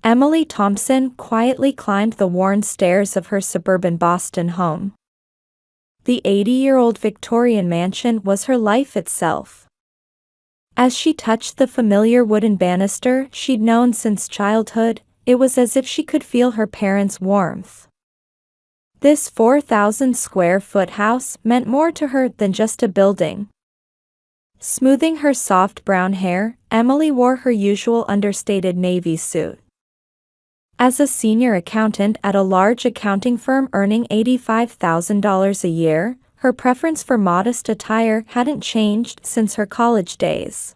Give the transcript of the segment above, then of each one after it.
Emily Thompson quietly climbed the worn stairs of her suburban Boston home. The 80-year-old Victorian mansion was her life itself. As she touched the familiar wooden banister she'd known since childhood, it was as if she could feel her parents' warmth. This 4,000-square-foot house meant more to her than just a building. Smoothing her soft brown hair, Emily wore her usual understated navy suit. As a senior accountant at a large accounting firm earning $85,000 a year, her preference for modest attire hadn't changed since her college days.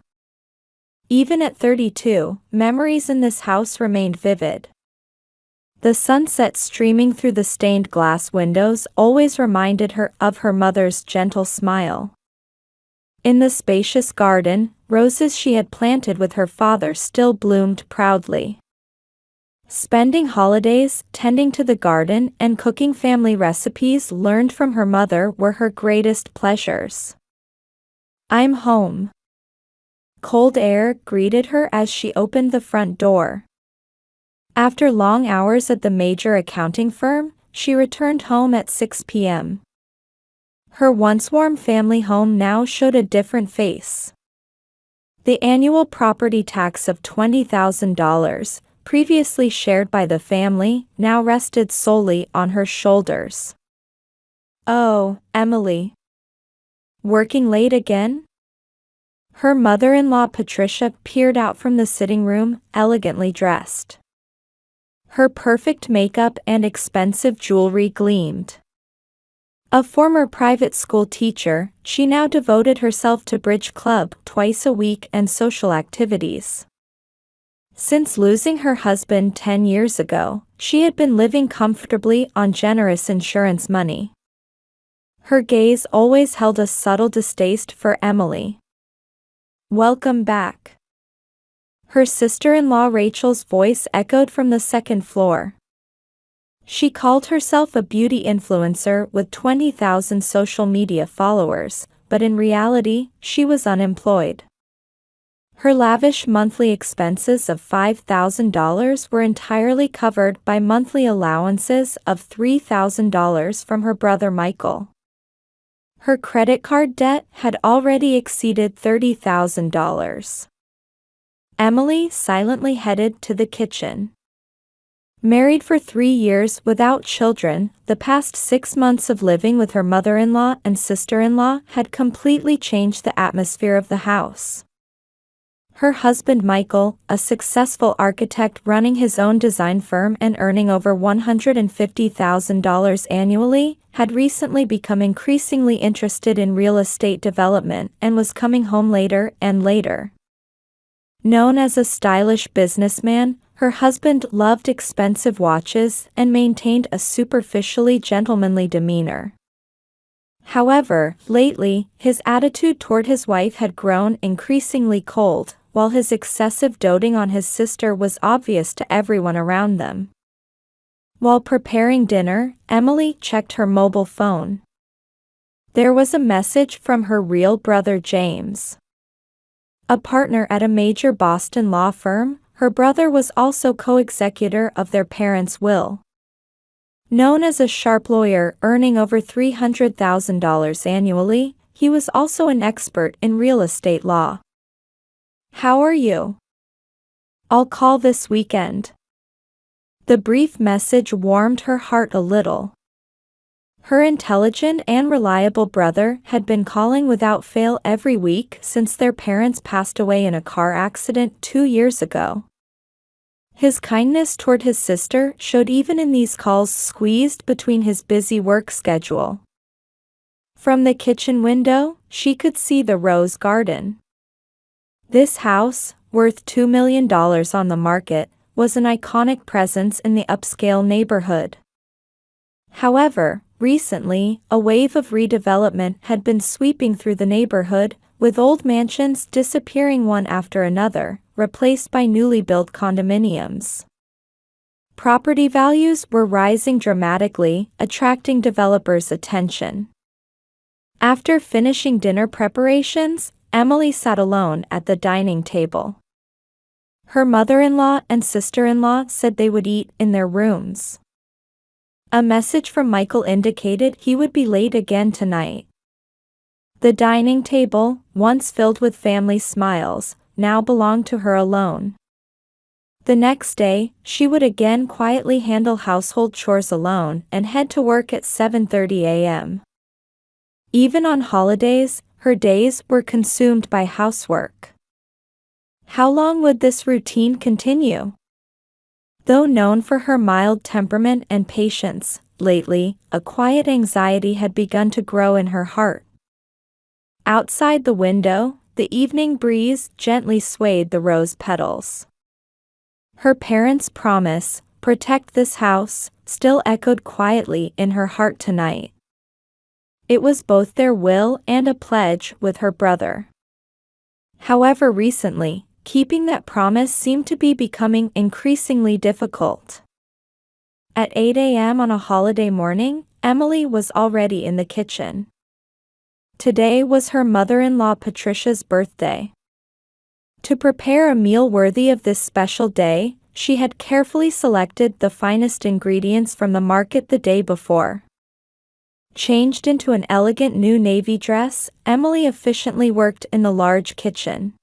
Even at 32, memories in this house remained vivid. The sunset streaming through the stained glass windows always reminded her of her mother's gentle smile. In the spacious garden, roses she had planted with her father still bloomed proudly. Spending holidays tending to the garden and cooking family recipes learned from her mother were her greatest pleasures. "I'm home." Cold air greeted her as she opened the front door. After long hours at the major accounting firm, she returned home at 6 p.m. Her once warm family home now showed a different face. The annual property tax of $20,000, previously shared by the family, now rested solely on her shoulders. "Oh, Emily. Working late again?" Her mother-in-law Patricia peered out from the sitting room, elegantly dressed. Her perfect makeup and expensive jewelry gleamed. A former private school teacher, she now devoted herself to bridge club twice a week and social activities. Since losing her husband 10 years ago, she had been living comfortably on generous insurance money. Her gaze always held a subtle distaste for Emily. "Welcome back." Her sister-in-law Rachel's voice echoed from the second floor. She called herself a beauty influencer with 20,000 social media followers, but in reality, she was unemployed. Her lavish monthly expenses of $5,000 were entirely covered by monthly allowances of $3,000 from her brother Michael. Her credit card debt had already exceeded $30,000. Emily silently headed to the kitchen. Married for 3 years without children, the past 6 months of living with her mother-in-law and sister-in-law had completely changed the atmosphere of the house. Her husband Michael, a successful architect running his own design firm and earning over $150,000 annually, had recently become increasingly interested in real estate development and was coming home later and later. Known as a stylish businessman, her husband loved expensive watches and maintained a superficially gentlemanly demeanor. However, lately, his attitude toward his wife had grown increasingly cold, while his excessive doting on his sister was obvious to everyone around them. While preparing dinner, Emily checked her mobile phone. There was a message from her real brother James. A partner at a major Boston law firm, her brother was also co-executor of their parents' will. Known as a sharp lawyer earning over $300,000 annually, he was also an expert in real estate law. "How are you? I'll call this weekend." The brief message warmed her heart a little. Her intelligent and reliable brother had been calling without fail every week since their parents passed away in a car accident 2 years ago. His kindness toward his sister showed even in these calls squeezed between his busy work schedule. From the kitchen window, she could see the rose garden. This house, worth $2 million on the market, was an iconic presence in the upscale neighborhood. However, recently, a wave of redevelopment had been sweeping through the neighborhood, with old mansions disappearing one after another, replaced by newly built condominiums. Property values were rising dramatically, attracting developers' attention. After finishing dinner preparations, Emily sat alone at the dining table. Her mother-in-law and sister-in-law said they would eat in their rooms. A message from Michael indicated he would be late again tonight. The dining table, once filled with family smiles, now belonged to her alone. The next day, she would again quietly handle household chores alone and head to work at 7:30 a.m. Even on holidays, her days were consumed by housework. How long would this routine continue? Though known for her mild temperament and patience, lately, a quiet anxiety had begun to grow in her heart. Outside the window, the evening breeze gently swayed the rose petals. Her parents' promise, "Protect this house," still echoed quietly in her heart tonight. It was both their will and a pledge with her brother. However, recently, keeping that promise seemed to be becoming increasingly difficult. At 8 a.m. on a holiday morning, Emily was already in the kitchen. Today was her mother-in-law Patricia's birthday. To prepare a meal worthy of this special day, she had carefully selected the finest ingredients from the market the day before. Changed into an elegant new navy dress, Emily efficiently worked in the large kitchen.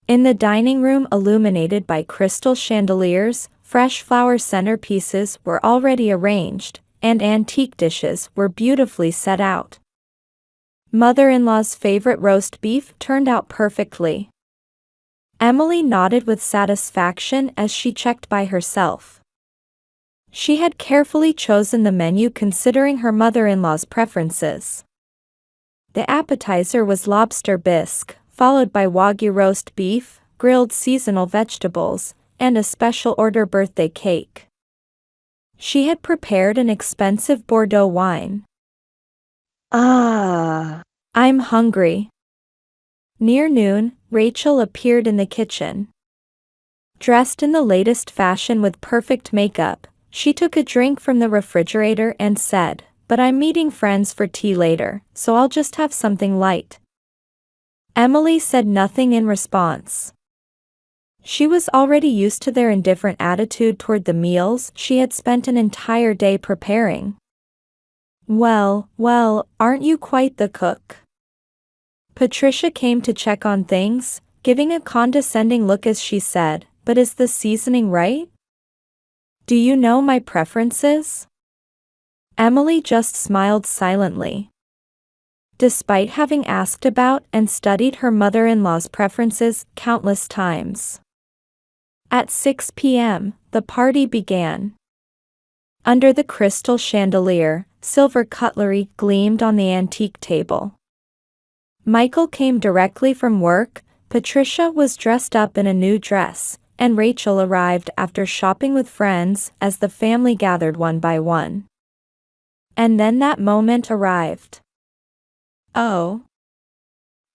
In the dining room, illuminated by crystal chandeliers, fresh flower centerpieces were already arranged, and antique dishes were beautifully set out. Mother-in-law's favorite roast beef turned out perfectly. Emily nodded with satisfaction as she checked by herself. She had carefully chosen the menu considering her mother-in-law's preferences. The appetizer was lobster bisque, followed by Wagyu roast beef, grilled seasonal vegetables, and a special order birthday cake. She had prepared an expensive Bordeaux wine. I'm hungry. Near noon, Rachel appeared in the kitchen. Dressed in the latest fashion with perfect makeup, she took a drink from the refrigerator and said, "But I'm meeting friends for tea later, so I'll just have something light." Emily said nothing in response. She was already used to their indifferent attitude toward the meals she had spent an entire day preparing. Well, aren't you quite the cook?" Patricia came to check on things, giving a condescending look as she said, "But is the seasoning right? Do you know my preferences?" Emily just smiled silently. Despite having asked about and studied her mother-in-law's preferences countless times. At 6 p.m., the party began. Under the crystal chandelier, silver cutlery gleamed on the antique table. Michael came directly from work, Patricia was dressed up in a new dress, and Rachel arrived after shopping with friends as the family gathered one by one. And then that moment arrived. Oh.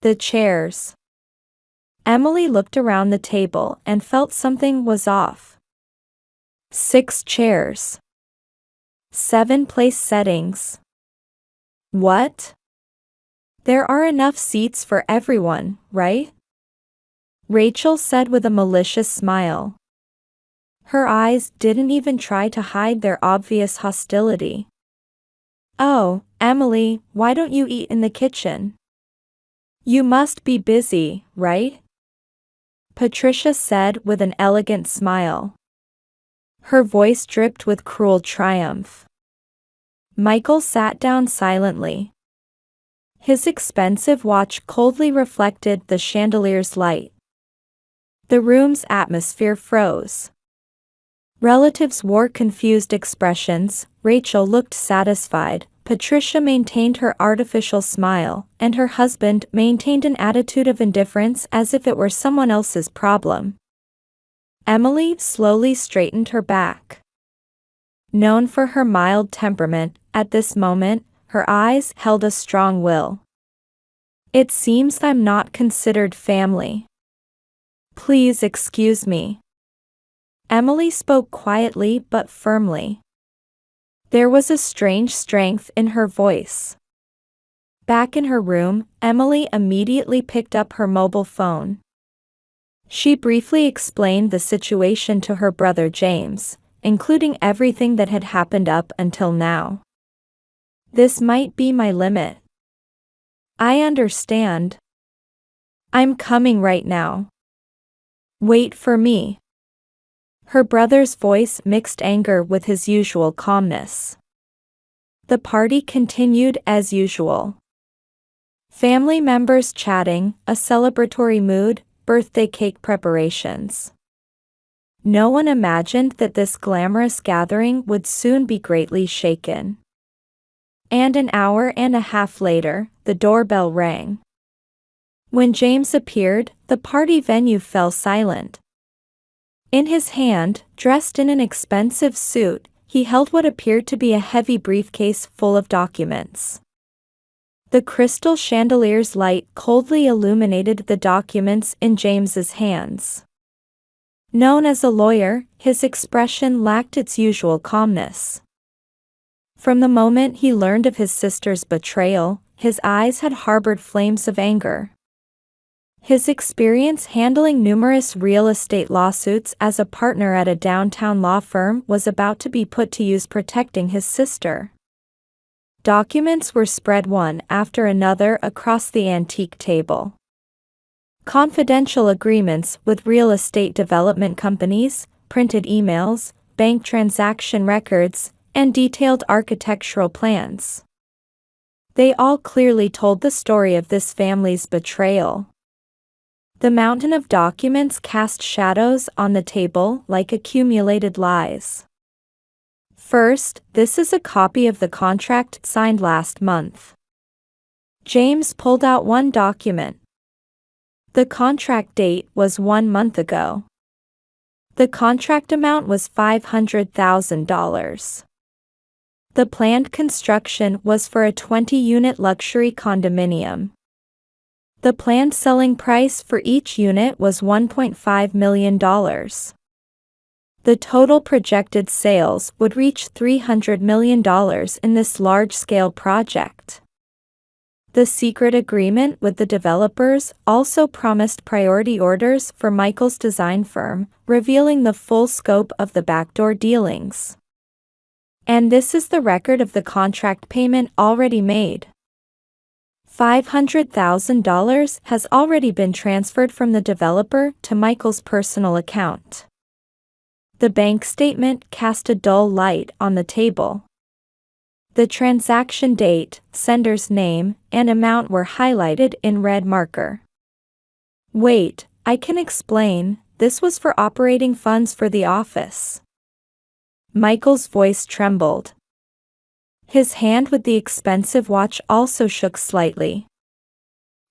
The chairs. Emily looked around the table and felt something was off. 6 chairs. 7 place settings. What? There are enough seats for everyone, right? Rachel said with a malicious smile. Her eyes didn't even try to hide their obvious hostility. Oh, Emily, why don't you eat in the kitchen? You must be busy, right? Patricia said with an elegant smile. Her voice dripped with cruel triumph. Michael sat down silently. His expensive watch coldly reflected the chandelier's light. The room's atmosphere froze. Relatives wore confused expressions, Rachel looked satisfied, Patricia maintained her artificial smile, and her husband maintained an attitude of indifference as if it were someone else's problem. Emily slowly straightened her back. Known for her mild temperament, at this moment, her eyes held a strong will. It seems I'm not considered family. Please excuse me. Emily spoke quietly but firmly. There was a strange strength in her voice. Back in her room, Emily immediately picked up her mobile phone. She briefly explained the situation to her brother James, including everything that had happened up until now. "This might be my limit. I understand. I'm coming right now. Wait for me." Her brother's voice mixed anger with his usual calmness. The party continued as usual. Family members chatting, a celebratory mood, birthday cake preparations. No one imagined that this glamorous gathering would soon be greatly shaken. And an hour and a half later, the doorbell rang. When James appeared, the party venue fell silent. In his hand, dressed in an expensive suit, he held what appeared to be a heavy briefcase full of documents. The crystal chandelier's light coldly illuminated the documents in James's hands. Known as a lawyer, his expression lacked its usual calmness. From the moment he learned of his sister's betrayal, his eyes had harbored flames of anger. His experience handling numerous real estate lawsuits as a partner at a downtown law firm was about to be put to use protecting his sister. Documents were spread one after another across the antique table. Confidential agreements with real estate development companies, printed emails, bank transaction records, and detailed architectural plans. They all clearly told the story of this family's betrayal. The mountain of documents cast shadows on the table like accumulated lies. First, this is a copy of the contract signed last month. James pulled out one document. The contract date was 1 month ago. The contract amount was $500,000. The planned construction was for a 20-unit luxury condominium. The planned selling price for each unit was $1.5 million. The total projected sales would reach $300 million in this large-scale project. The secret agreement with the developers also promised priority orders for Michael's design firm, revealing the full scope of the backdoor dealings. And this is the record of the contract payment already made. $500,000 has already been transferred from the developer to Michael's personal account. The bank statement cast a dull light on the table. The transaction date, sender's name, and amount were highlighted in red marker. "Wait, I can explain, this was for operating funds for the office." Michael's voice trembled. His hand with the expensive watch also shook slightly.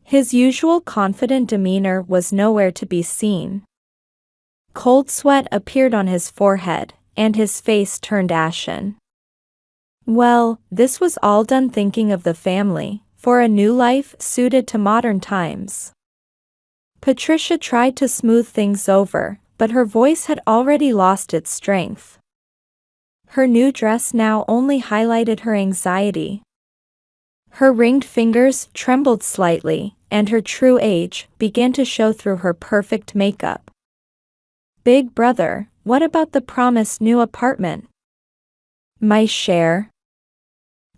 His usual confident demeanor was nowhere to be seen. Cold sweat appeared on his forehead, and his face turned ashen. Well, this was all done thinking of the family, for a new life suited to modern times. Patricia tried to smooth things over, but her voice had already lost its strength. Her new dress now only highlighted her anxiety. Her ringed fingers trembled slightly, and her true age began to show through her perfect makeup. "Big brother, what about the promised new apartment?" "My share?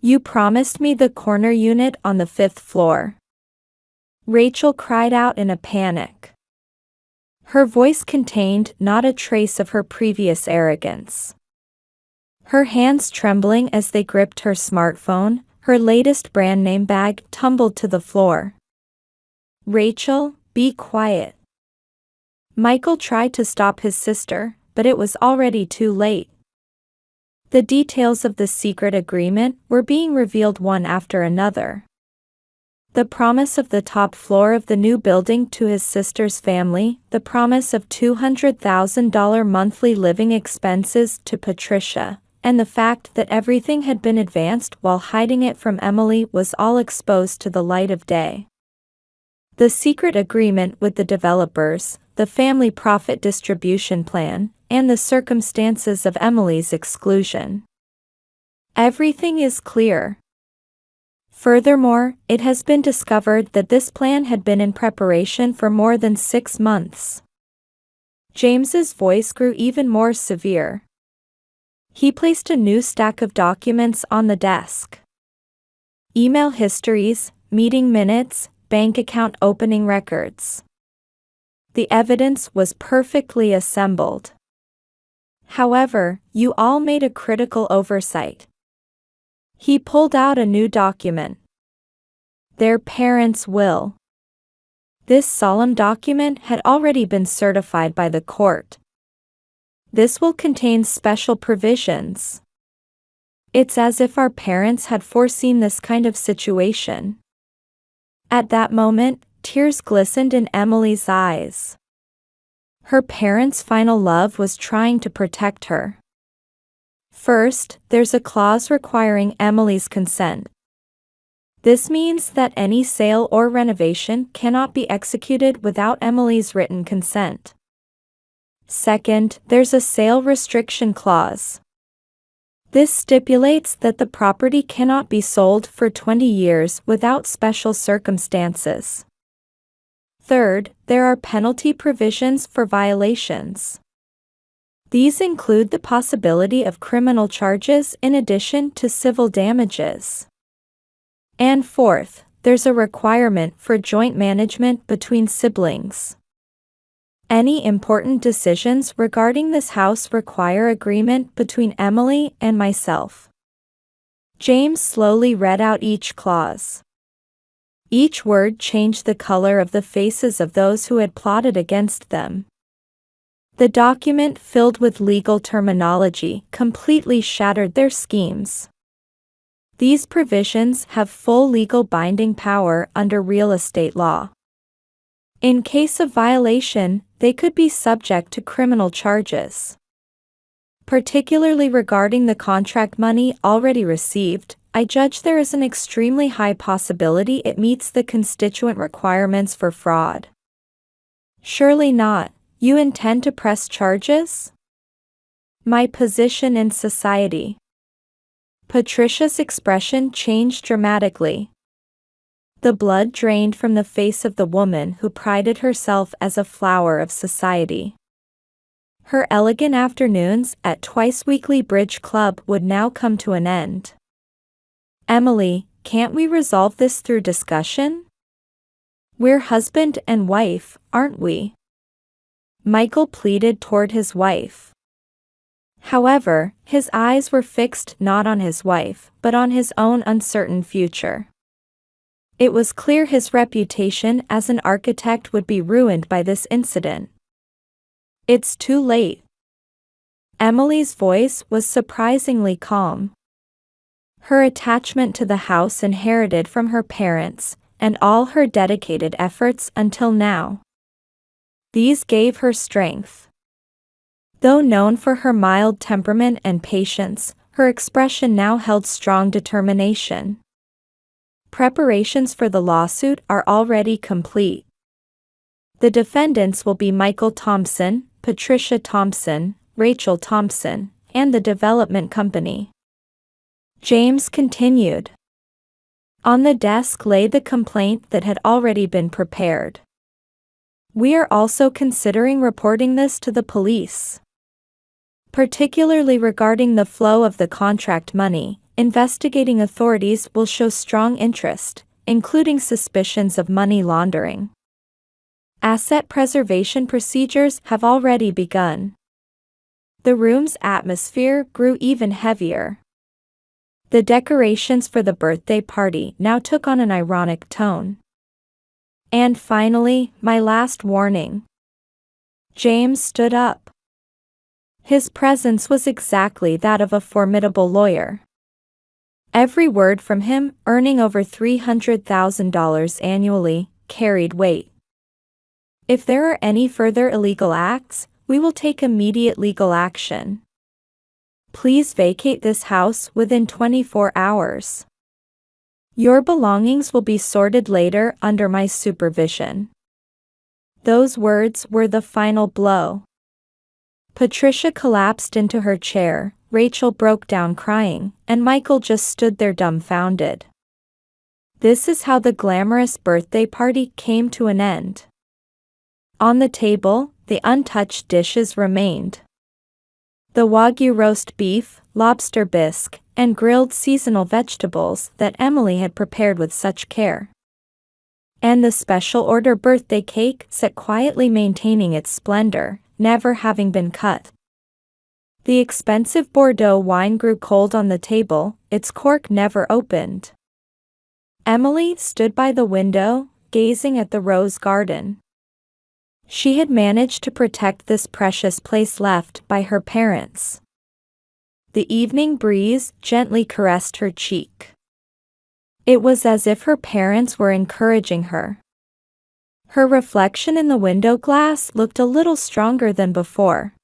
You promised me the corner unit on the 5th floor." Rachel cried out in a panic. Her voice contained not a trace of her previous arrogance. Her hands trembling as they gripped her smartphone, her latest brand name bag tumbled to the floor. "Rachel, be quiet." Michael tried to stop his sister, but it was already too late. The details of the secret agreement were being revealed one after another. The promise of the top floor of the new building to his sister's family, the promise of $200,000 monthly living expenses to Patricia, and the fact that everything had been advanced while hiding it from Emily was all exposed to the light of day. The secret agreement with the developers, the family profit distribution plan, and the circumstances of Emily's exclusion. Everything is clear. Furthermore, it has been discovered that this plan had been in preparation for more than 6 months. James's voice grew even more severe. He placed a new stack of documents on the desk. Email histories, meeting minutes, bank account opening records. The evidence was perfectly assembled. However, you all made a critical oversight. He pulled out a new document. Their parents' will. This solemn document had already been certified by the court. This will contain special provisions. It's as if our parents had foreseen this kind of situation. At that moment, tears glistened in Emily's eyes. Her parents' final love was trying to protect her. First, there's a clause requiring Emily's consent. This means that any sale or renovation cannot be executed without Emily's written consent. Second, there's a sale restriction clause. This stipulates that the property cannot be sold for 20 years without special circumstances. Third, there are penalty provisions for violations. These include the possibility of criminal charges in addition to civil damages. And fourth, there's a requirement for joint management between siblings. Any important decisions regarding this house require agreement between Emily and myself. James slowly read out each clause. Each word changed the color of the faces of those who had plotted against them. The document, filled with legal terminology, completely shattered their schemes. These provisions have full legal binding power under real estate law. In case of violation, they could be subject to criminal charges. Particularly regarding the contract money already received, I judge there is an extremely high possibility it meets the constituent requirements for fraud. Surely not. You intend to press charges? My position in society. Patricia's expression changed dramatically. The blood drained from the face of the woman who prided herself as a flower of society. Her elegant afternoons at twice-weekly bridge club would now come to an end. Emily, can't we resolve this through discussion? We're husband and wife, aren't we? Michael pleaded toward his wife. However, his eyes were fixed not on his wife, but on his own uncertain future. It was clear his reputation as an architect would be ruined by this incident. It's too late. Emily's voice was surprisingly calm. Her attachment to the house inherited from her parents, and all her dedicated efforts until now. These gave her strength. Though known for her mild temperament and patience, her expression now held strong determination. Preparations for the lawsuit are already complete. The defendants will be Michael Thompson, Patricia Thompson, Rachel Thompson, and the development company. James continued. On the desk lay the complaint that had already been prepared. We are also considering reporting this to the police. Particularly regarding the flow of the contract money, investigating authorities will show strong interest, including suspicions of money laundering. Asset preservation procedures have already begun. The room's atmosphere grew even heavier. The decorations for the birthday party now took on an ironic tone. And finally, my last warning. James stood up. His presence was exactly that of a formidable lawyer. Every word from him, earning over $300,000 annually, carried weight. If there are any further illegal acts, we will take immediate legal action. Please vacate this house within 24 hours. Your belongings will be sorted later under my supervision. Those words were the final blow. Patricia collapsed into her chair, Rachel broke down crying, and Michael just stood there dumbfounded. This is how the glamorous birthday party came to an end. On the table, the untouched dishes remained. The Wagyu roast beef, lobster bisque, and grilled seasonal vegetables that Emily had prepared with such care. And the special order birthday cake sat quietly maintaining its splendor, never having been cut. The expensive Bordeaux wine grew cold on the table, its cork never opened. Emily stood by the window, gazing at the rose garden. She had managed to protect this precious place left by her parents. The evening breeze gently caressed her cheek. It was as if her parents were encouraging her. Her reflection in the window glass looked a little stronger than before.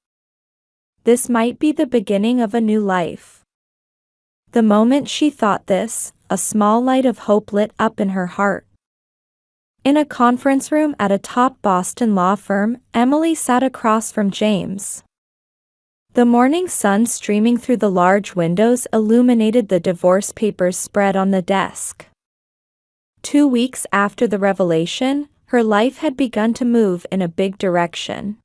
This might be the beginning of a new life. The moment she thought this, a small light of hope lit up in her heart. In a conference room at a top Boston law firm, Emily sat across from James. The morning sun streaming through the large windows illuminated the divorce papers spread on the desk. 2 weeks after the revelation, her life had begun to move in a big direction.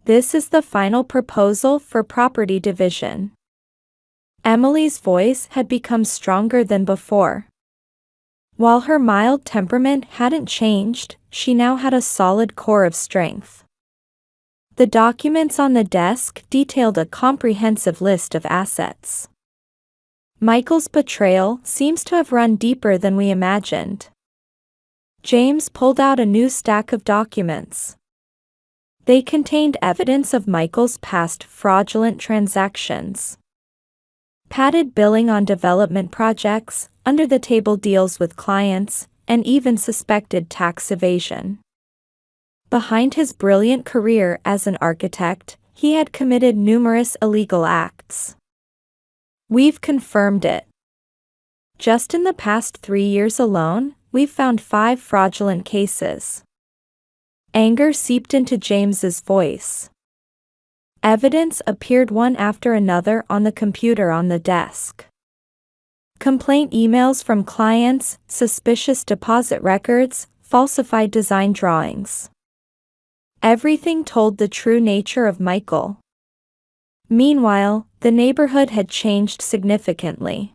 This is the final proposal for property division. Emily's voice had become stronger than before. While her mild temperament hadn't changed, she now had a solid core of strength. The documents on the desk detailed a comprehensive list of assets. Michael's betrayal seems to have run deeper than we imagined. James pulled out a new stack of documents. They contained evidence of Michael's past fraudulent transactions. Padded billing on development projects, under-the-table deals with clients, and even suspected tax evasion. Behind his brilliant career as an architect, he had committed numerous illegal acts. We've confirmed it. Just in the past 3 years alone, we've found 5 fraudulent cases. Anger seeped into James's voice. Evidence appeared one after another on the computer on the desk. Complaint emails from clients, suspicious deposit records, falsified design drawings. Everything told the true nature of Michael. Meanwhile, the neighborhood had changed significantly.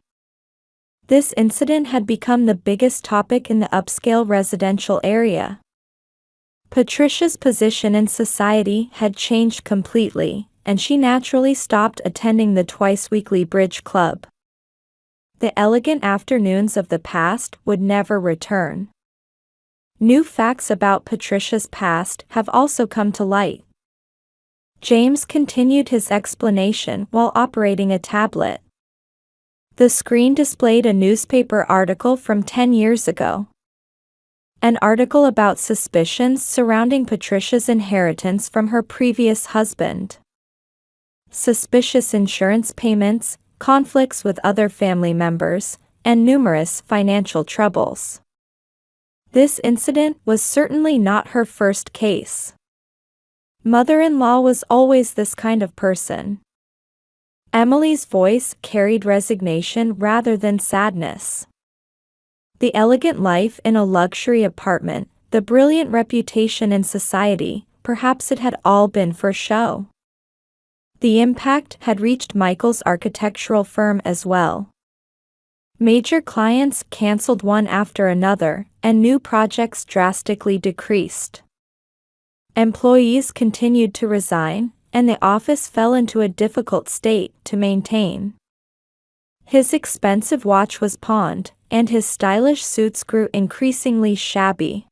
This incident had become the biggest topic in the upscale residential area. Patricia's position in society had changed completely, and she naturally stopped attending the twice-weekly bridge club. The elegant afternoons of the past would never return. New facts about Patricia's past have also come to light. James continued his explanation while operating a tablet. The screen displayed a newspaper article from 10 years ago. An article about suspicions surrounding Patricia's inheritance from her previous husband. Suspicious insurance payments, conflicts with other family members, and numerous financial troubles. This incident was certainly not her first case. Mother-in-law was always this kind of person. Emily's voice carried resignation rather than sadness. The elegant life in a luxury apartment, the brilliant reputation in society, perhaps it had all been for show. The impact had reached Michael's architectural firm as well. Major clients canceled one after another, and new projects drastically decreased. Employees continued to resign, and the office fell into a difficult state to maintain. His expensive watch was pawned, and his stylish suits grew increasingly shabby.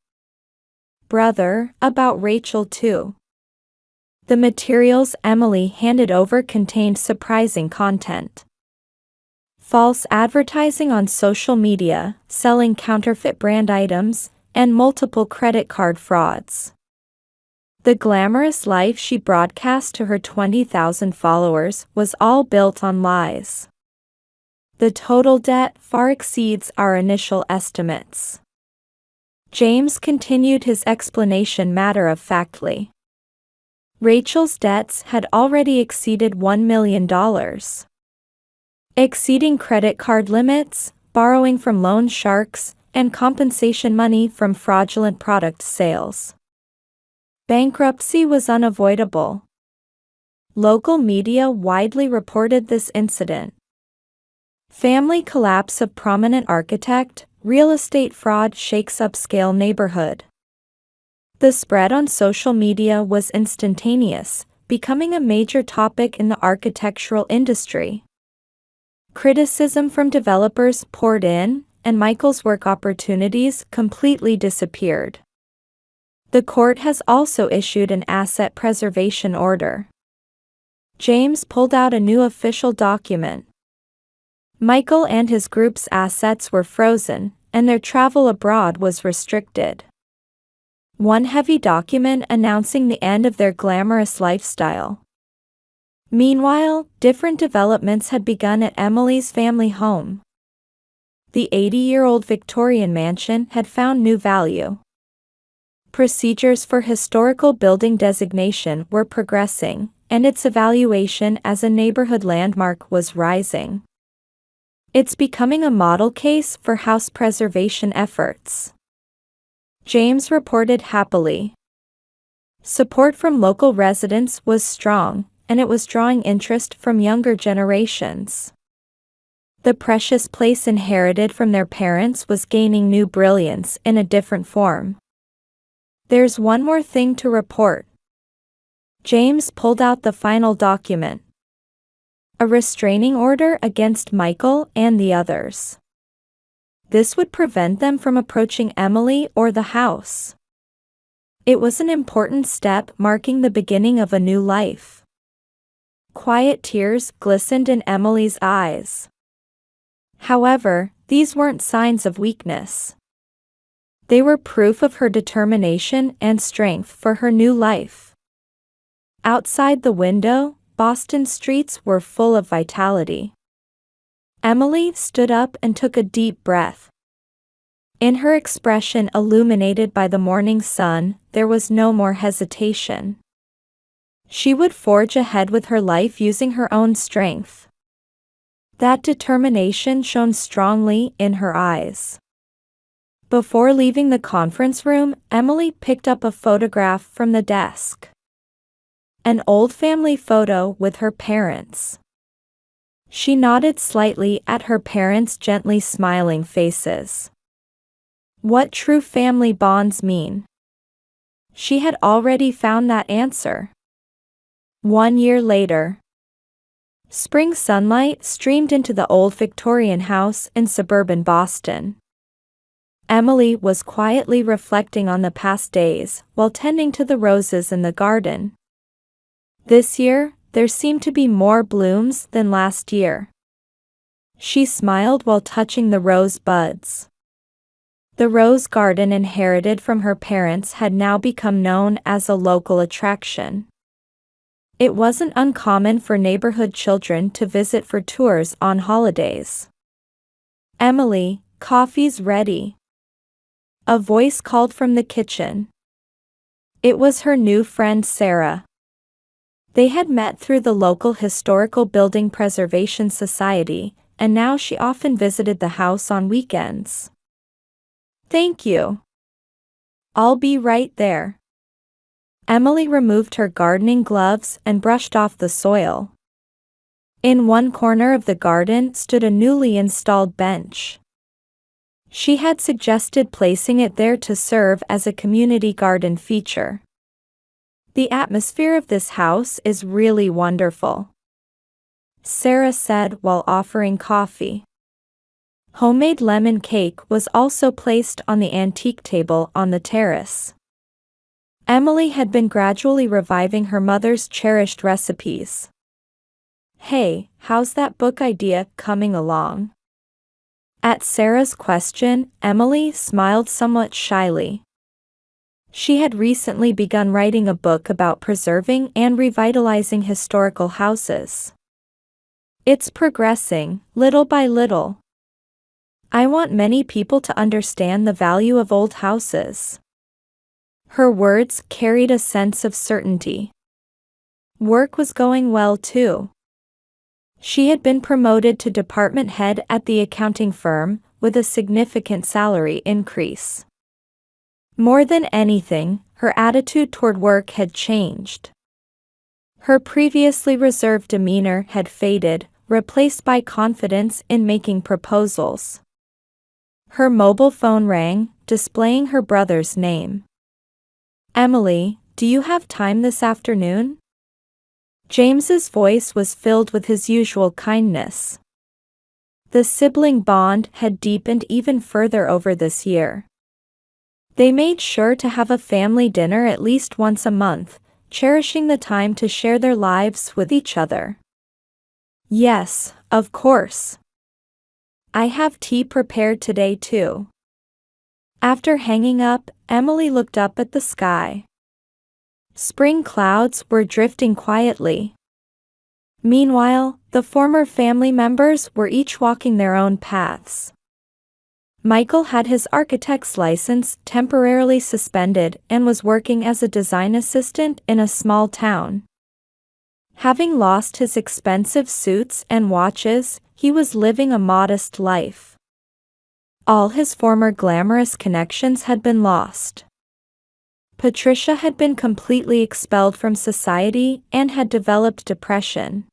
Brother, about Rachel too. The materials Emily handed over contained surprising content. False advertising on social media, selling counterfeit brand items, and multiple credit card frauds. The glamorous life she broadcast to her 20,000 followers was all built on lies. The total debt far exceeds our initial estimates. James continued his explanation matter-of-factly. Rachel's debts had already exceeded $1 million. Exceeding credit card limits, borrowing from loan sharks, and compensation money from fraudulent product sales. Bankruptcy was unavoidable. Local media widely reported this incident. Family collapse of prominent architect, real estate fraud shakes upscale neighborhood. The spread on social media was instantaneous, becoming a major topic in the architectural industry. Criticism from developers poured in, and Michael's work opportunities completely disappeared. The court has also issued an asset preservation order. James pulled out a new official document. Michael and his group's assets were frozen, and their travel abroad was restricted. One heavy document announcing the end of their glamorous lifestyle. Meanwhile, different developments had begun at Emily's family home. The 80-year-old Victorian mansion had found new value. Procedures for historical building designation were progressing, and its evaluation as a neighborhood landmark was rising. It's becoming a model case for house preservation efforts. James reported happily. Support from local residents was strong, and it was drawing interest from younger generations. The precious place inherited from their parents was gaining new brilliance in a different form. There's one more thing to report. James pulled out the final document. A restraining order against Michael and the others. This would prevent them from approaching Emily or the house. It was an important step marking the beginning of a new life. Quiet tears glistened in Emily's eyes. However, these weren't signs of weakness. They were proof of her determination and strength for her new life. Outside the window, Boston streets were full of vitality. Emily stood up and took a deep breath. In her expression illuminated by the morning sun, there was no more hesitation. She would forge ahead with her life using her own strength. That determination shone strongly in her eyes. Before leaving the conference room, Emily picked up a photograph from the desk. An old family photo with her parents. She nodded slightly at her parents' gently smiling faces. What true family bonds mean? She had already found that answer. 1 year later. Spring sunlight streamed into the old Victorian house in suburban Boston. Emily was quietly reflecting on the past days while tending to the roses in the garden. This year, there seemed to be more blooms than last year. She smiled while touching the rose buds. The rose garden inherited from her parents had now become known as a local attraction. It wasn't uncommon for neighborhood children to visit for tours on holidays. Emily, coffee's ready. A voice called from the kitchen. It was her new friend Sarah. They had met through the local Historical Building Preservation Society, and now she often visited the house on weekends. Thank you. I'll be right there. Emily removed her gardening gloves and brushed off the soil. In one corner of the garden stood a newly installed bench. She had suggested placing it there to serve as a community garden feature. The atmosphere of this house is really wonderful, Sarah said while offering coffee. Homemade lemon cake was also placed on the antique table on the terrace. Emily had been gradually reviving her mother's cherished recipes. Hey, how's that book idea coming along? At Sarah's question, Emily smiled somewhat shyly. She had recently begun writing a book about preserving and revitalizing historical houses. It's progressing, little by little. I want many people to understand the value of old houses. Her words carried a sense of certainty. Work was going well too. She had been promoted to department head at the accounting firm, with a significant salary increase. More than anything, her attitude toward work had changed. Her previously reserved demeanor had faded, replaced by confidence in making proposals. Her mobile phone rang, displaying her brother's name. "Emily, do you have time this afternoon?" James's voice was filled with his usual kindness. The sibling bond had deepened even further over this year. They made sure to have a family dinner at least once a month, cherishing the time to share their lives with each other. "Yes, of course. I have tea prepared today too." After hanging up, Emily looked up at the sky. Spring clouds were drifting quietly. Meanwhile, the former family members were each walking their own paths. Michael had his architect's license temporarily suspended and was working as a design assistant in a small town. Having lost his expensive suits and watches, he was living a modest life. All his former glamorous connections had been lost. Patricia had been completely expelled from society and had developed depression.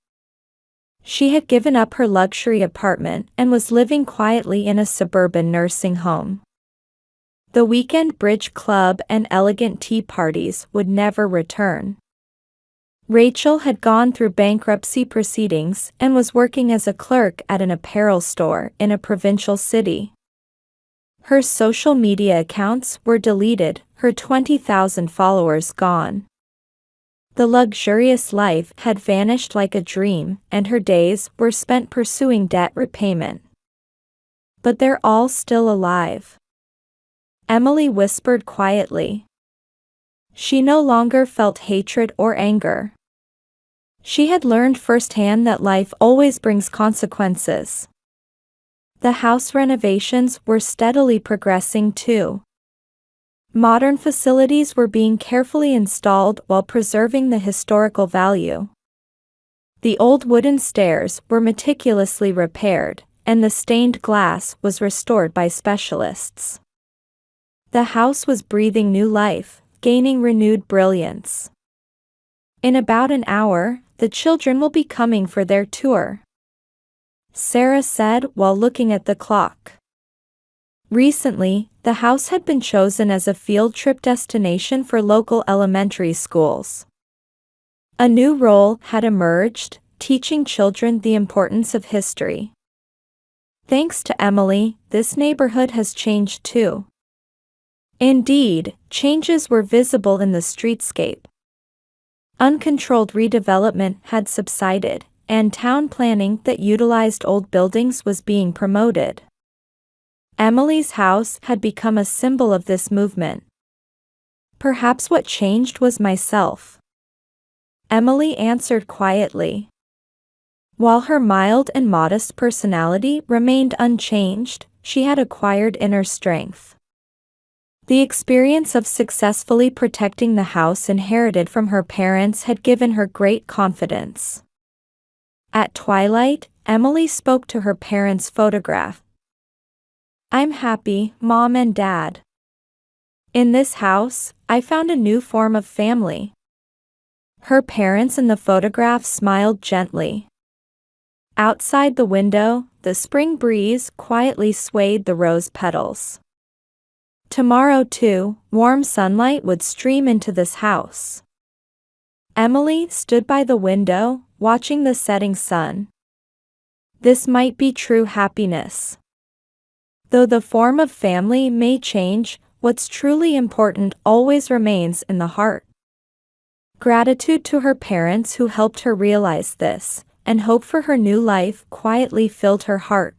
She had given up her luxury apartment and was living quietly in a suburban nursing home. The weekend bridge club and elegant tea parties would never return. Rachel had gone through bankruptcy proceedings and was working as a clerk at an apparel store in a provincial city. Her social media accounts were deleted, her 20,000 followers gone. The luxurious life had vanished like a dream, and her days were spent pursuing debt repayment. "But they're all still alive," Emily whispered quietly. She no longer felt hatred or anger. She had learned firsthand that life always brings consequences. The house renovations were steadily progressing too. Modern facilities were being carefully installed while preserving the historical value. The old wooden stairs were meticulously repaired, and the stained glass was restored by specialists. The house was breathing new life, gaining renewed brilliance. "In about an hour, the children will be coming for their tour," Sarah said while looking at the clock. Recently, the house had been chosen as a field trip destination for local elementary schools. A new role had emerged, teaching children the importance of history. Thanks to Emily, this neighborhood has changed too. Indeed, changes were visible in the streetscape. Uncontrolled redevelopment had subsided, and town planning that utilized old buildings was being promoted. Emily's house had become a symbol of this movement. "Perhaps what changed was myself," Emily answered quietly. While her mild and modest personality remained unchanged, she had acquired inner strength. The experience of successfully protecting the house inherited from her parents had given her great confidence. At twilight, Emily spoke to her parents' photograph. "I'm happy, Mom and Dad. In this house, I found a new form of family." Her parents in the photograph smiled gently. Outside the window, the spring breeze quietly swayed the rose petals. Tomorrow too, warm sunlight would stream into this house. Emily stood by the window, watching the setting sun. This might be true happiness. Though the form of family may change, what's truly important always remains in the heart. Gratitude to her parents who helped her realize this, and hope for her new life quietly filled her heart.